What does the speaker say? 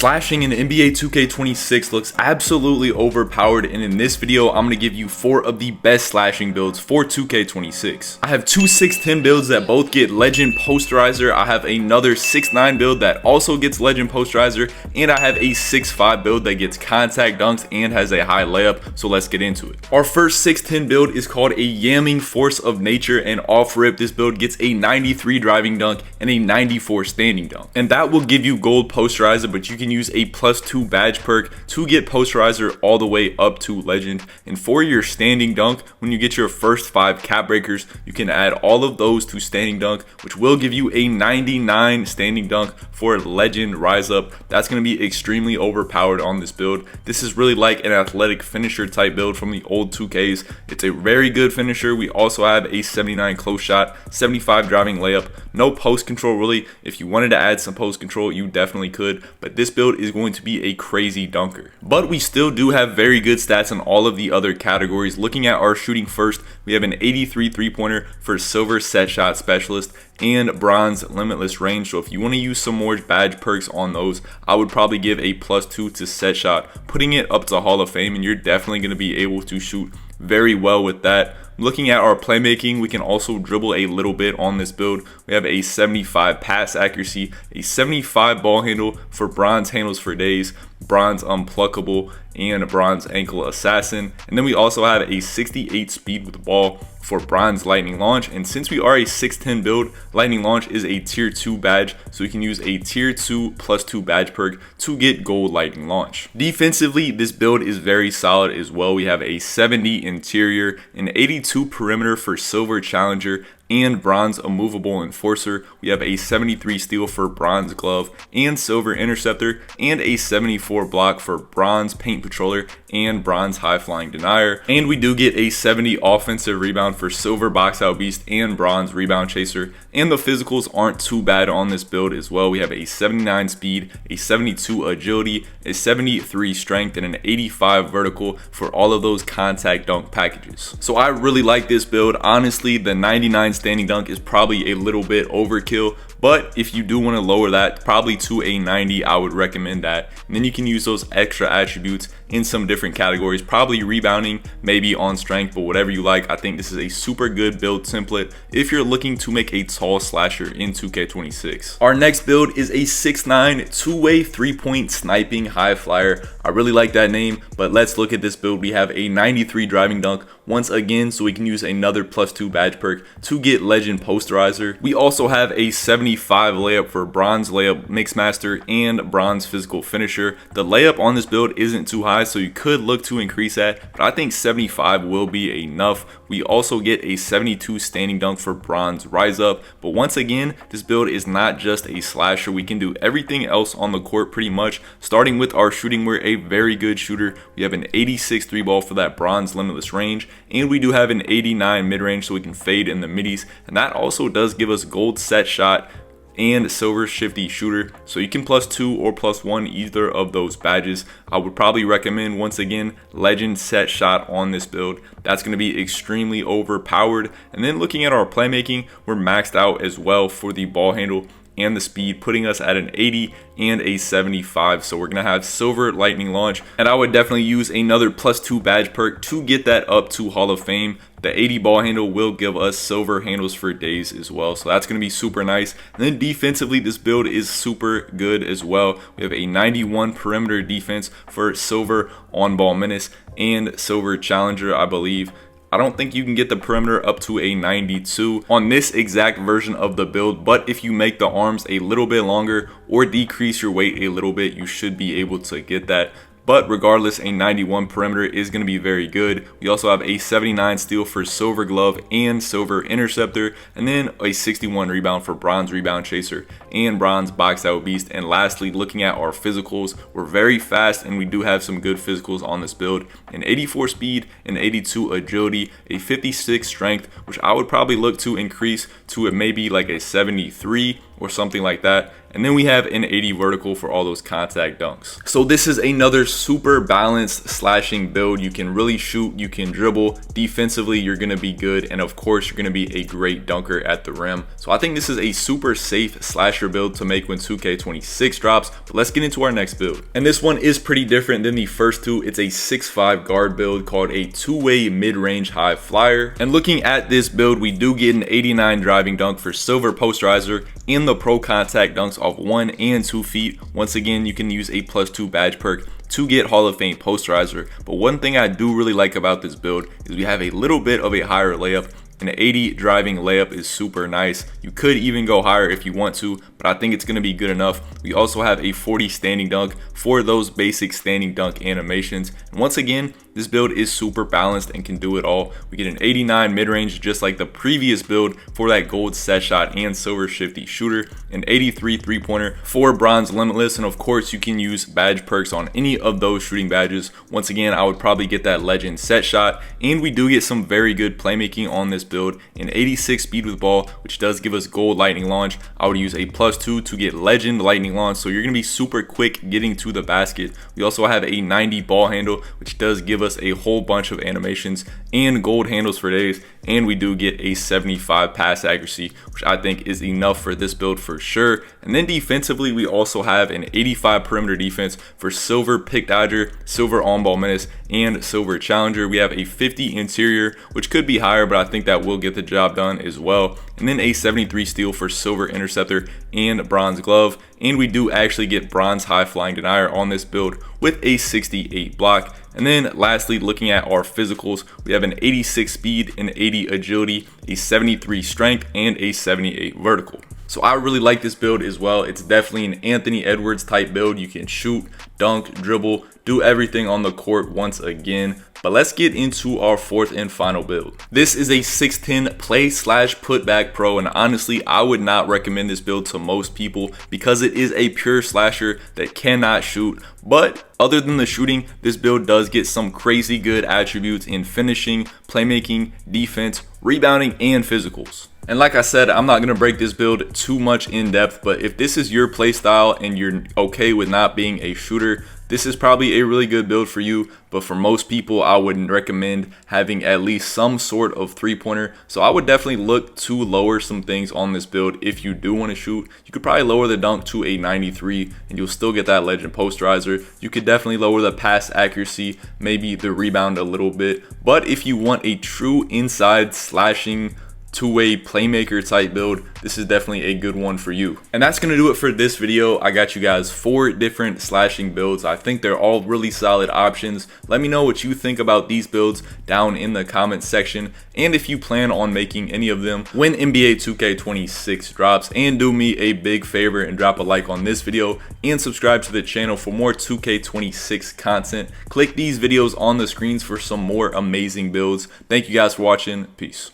Slashing in NBA 2K26 looks absolutely overpowered, and in this video I'm going to give you 4 of the best slashing builds for 2K26. I have two 6'10 builds that both get Legend Posterizer, I have another 6'9 build that also gets Legend Posterizer, and I have a 6'5 build that gets contact dunks and has a high layup, so let's get into it. Our first 6'10 build is called a Yamming Force of Nature, and off rip this build gets a 93 driving dunk and a 94 standing dunk. And that will give you gold Posterizer, but you can use a +2 badge perk to get Posterizer all the way up to Legend. And for your standing dunk, when you get your first 5 cap breakers, you can add all of those to standing dunk, which will give you a 99 standing dunk for Legend Rise Up. That's going to be extremely overpowered on this build. This is really like an athletic finisher type build from the old 2Ks. It's a very good finisher. We also have a 79 close shot, 75 driving layup, no post control really. If you wanted to add some post control, you definitely could, but this build is going to be a crazy dunker. But we still do have very good stats in all of the other categories. Looking at our shooting first, we have an 83 3-pointer for Silver Set Shot Specialist and Bronze Limitless Range. So if you want to use some more badge perks on those, I would probably give a +2 to Set Shot, putting it up to Hall of Fame, and you're definitely going to be able to shoot very well with that. Looking at our playmaking, we can also dribble a little bit on this build. We have a 75 pass accuracy, a 75 ball handle for Bronze Handles for Days, Bronze Unpluckable, and Bronze Ankle Assassin. And then we also have a 68 speed with the ball for Bronze Lightning Launch. And since we are a 6'10 build, Lightning Launch is a tier 2 badge, so we can use a tier 2 +2 badge perk to get gold Lightning Launch. Defensively, this build is very solid as well. We have a 70 interior, an 82 perimeter for Silver Challenger, and Bronze Immovable Enforcer. We have a 73 steal for Bronze Glove and Silver Interceptor, and a 74 block for Bronze Paint Patroller and Bronze High Flying Denier. And we do get a 70 offensive rebound for Silver Box Out Beast and Bronze Rebound Chaser. And the physicals aren't too bad on this build as well. We have a 79 speed, a 72 agility, a 73 strength, and an 85 vertical for all of those contact dunk packages. So I really like this build. Honestly, the 99 standing dunk is probably a little bit overkill, but if you do want to lower that probably to a 90, I would recommend that. And then you can use those extra attributes in some different categories, probably rebounding, maybe on strength, but whatever you like. I think this is a super good build template if you're looking to make a tall slasher in 2K26. Our next build is a 6'9 two-way 3-point sniping high flyer. I really like that name, but let's look at this build. We have a 93 driving dunk once again, so we can use another +2 badge perk to get Legend Posterizer. We also have a 75 layup for Bronze Layup Mixmaster and Bronze Physical Finisher. The layup on this build isn't too high, so you could look to increase that, but I think 75 will be enough. We also get a 72 standing dunk for Bronze Rise Up, but once again, this build is not just a slasher. We can do everything else on the court pretty much. Starting with our shooting, we're a very good shooter. We have an 86 3-ball for that Bronze Limitless Range, and we do have an 89 mid-range, so we can fade in the middies, and that also does give us gold Set Shot and Silver Shifty Shooter, so you can +2 or +1 either of those badges. I would probably recommend, once again, Legend Set Shot on this build. That's going to be extremely overpowered. And then looking at our playmaking, we're maxed out as well for the ball handle and the speed, putting us at an 80 and a 75. So we're gonna have Silver Lightning Launch, and I would definitely use another +2 badge perk to get that up to Hall of Fame. The 80 ball handle will give us Silver Handles for Days as well, so that's going to be super nice. And then defensively, this build is super good as well. We have a 91 perimeter defense for Silver On Ball Menace and Silver Challenger, I believe. I don't think you can get the perimeter up to a 92 on this exact version of the build, but if you make the arms a little bit longer or decrease your weight a little bit, you should be able to get that. But regardless, a 91 perimeter is going to be very good. We also have a 79 steal for Silver Glove and Silver Interceptor, and then a 61 rebound for Bronze Rebound Chaser and Bronze Box Out Beast. And lastly, looking at our physicals, we're very fast, and we do have some good physicals on this build. An 84 speed, an 82 agility, a 56 strength, which I would probably look to increase to maybe like a 73 or something like that. And then we have an 80 vertical for all those contact dunks. So this is another super balanced slashing build. You can really shoot, you can dribble. Defensively, you're gonna be good. And of course, you're gonna be a great dunker at the rim. So I think this is a super safe slasher build to make when 2K26 drops. But let's get into our next build. And this one is pretty different than the first two. It's a 6'5" guard build called a two-way mid-range high flyer. And looking at this build, we do get an 89 driving dunk for silver posterizer and the pro contact dunks off 1 and 2 feet. Once again, you can use a +2 badge perk to get Hall of Fame posterizer. But one thing I do really like about this build is we have a little bit of a higher layup. An 80 driving layup is super nice. You could even go higher if you want to, but I think it's going to be good enough. We also have a 40 standing dunk for those basic standing dunk animations. And once again, this build is super balanced and can do it all. We get an 89 mid-range just like the previous build for that gold set shot and silver shifty shooter, an 83 three-pointer for bronze limitless, and of course you can use badge perks on any of those shooting badges. Once again, I would probably get that legend set shot, and we do get some very good playmaking on this build, an 86 speed with ball, which does give us gold lightning launch. I would use a +2 to get legend lightning launch, so you're going to be super quick getting to the basket. We also have a 90 ball handle, which does give us a whole bunch of animations and gold handles for days, and we do get a 75 pass accuracy, which I think is enough for this build for sure. And then defensively, we also have an 85 perimeter defense for silver pick dodger, silver on ball menace, and silver challenger. We have a 50 interior, which could be higher, but I think that will get the job done as well. And then a 73 steal for silver interceptor and bronze glove. And we do actually get bronze high flying denier on this build with a 68 block. And then lastly, looking at our physicals, we have an 86 speed, an 80 agility, a 73 strength, and a 78 vertical. So I really like this build as well. It's definitely an Anthony Edwards type build. You can shoot, dunk, dribble, do everything on the court once again. But let's get into our fourth and final build. This is a 6'10" play/putback pro, and honestly, I would not recommend this build to most people because it is a pure slasher that cannot shoot. But other than the shooting, this build does get some crazy good attributes in finishing, playmaking, defense, rebounding, and physicals. And like I said, I'm not going to break this build too much in depth, but if this is your play style and you're okay with not being a shooter, this is probably a really good build for you. But for most people, I wouldn't recommend having at least some sort of three-pointer. So I would definitely look to lower some things on this build if you do want to shoot. You could probably lower the dunk to a 93 and you'll still get that legend posterizer. You could definitely lower the pass accuracy, maybe the rebound a little bit. But if you want a true inside slashing two-way playmaker type build, this is definitely a good one for you. And that's gonna do it for this video. I got you guys 4 different slashing builds. I think they're all really solid options. Let me know what you think about these builds down in the comments section, and if you plan on making any of them when NBA 2K26 drops. And do me a big favor and drop a like on this video and subscribe to the channel for more 2K26 content. Click these videos on the screens for some more amazing builds. Thank you guys for watching. Peace.